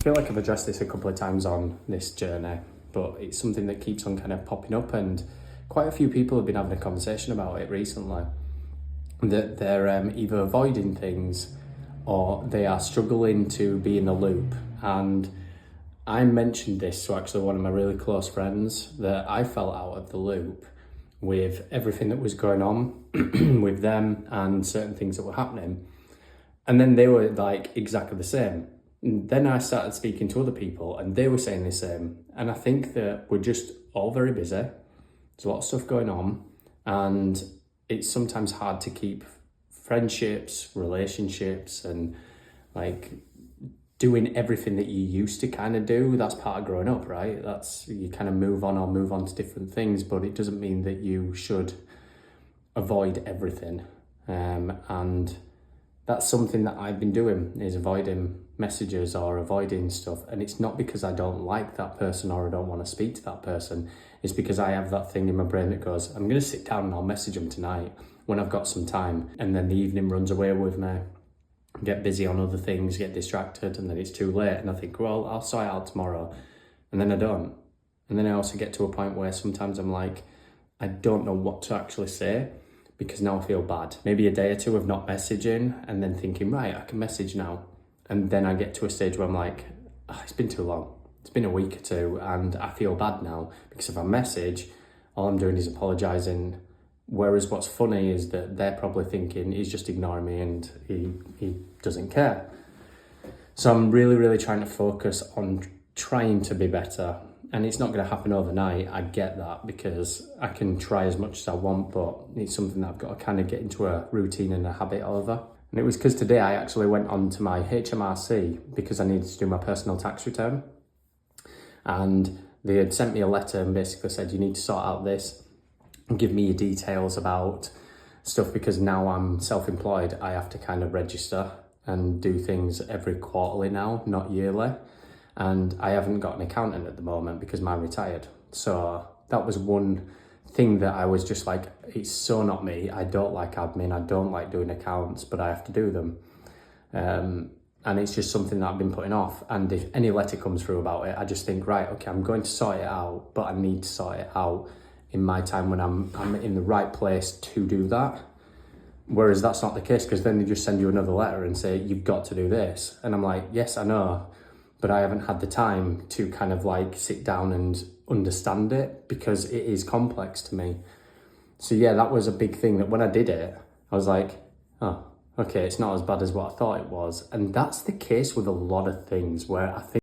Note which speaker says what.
Speaker 1: I feel like I've addressed this a couple of times on this journey, but it's something that keeps on kind of popping up, and quite a few people have been having a conversation about it recently, that they're either avoiding things or they are struggling to be in the loop. And I mentioned this to actually one of my really close friends, that I felt out of the loop with everything that was going on with them and certain things that were happening. And then they were like exactly the same. And then I started speaking to other people and they were saying the same. And I think that we're just all very busy. There's a lot of stuff going on, and it's sometimes hard to keep friendships, relationships, and like doing everything that you used to kind of do. That's part of growing up, right? That's, you kind of move on to different things, but it doesn't mean that you should avoid everything. And that's something that I've been doing, is avoiding messages or avoiding stuff. And it's not because I don't like that person or I don't want to speak to that person. It's because I have that thing in my brain that goes, I'm going to sit down and I'll message them tonight when I've got some time. And then the evening runs away with me, get busy on other things, get distracted, and then it's too late. And I think, well, I'll sort it out tomorrow. And then I don't. And then I also get to a point where sometimes I'm like, I don't know what to actually say, because now I feel bad. Maybe a day or two of not messaging and then thinking, right, I can message now. And then I get to a stage where I'm like, oh, it's been too long. It's been a week or two and I feel bad now, because if I message, all I'm doing is apologising. Whereas what's funny is that they're probably thinking he's just ignoring me and he doesn't care. So I'm really, really trying to focus on trying to be better. And it's not going to happen overnight. I get that, because I can try as much as I want, but it's something that I've got to kind of get into a routine and a habit over. And it was because today I actually went on to my HMRC because I needed to do my personal tax return. And they had sent me a letter and basically said, you need to sort out this and give me your details about stuff, because now I'm self-employed. I have to kind of register and do things every quarterly now, not yearly. And I haven't got an accountant at the moment because mine retired. So that was one thing that I was just like, it's so not me. I don't like admin. I don't like doing accounts, but I have to do them. And it's just something that I've been putting off. And if any letter comes through about it, I just think, right, okay, I'm going to sort it out, but I need to sort it out in my time when I'm in the right place to do that. Whereas that's not the case, because then they just send you another letter and say, you've got to do this. And I'm like, yes, I know, but I haven't had the time to kind of like sit down and understand it, because it is complex to me. So yeah, that was a big thing, that when I did it, I was like, oh, okay, it's not as bad as what I thought it was. And that's the case with a lot of things, where I think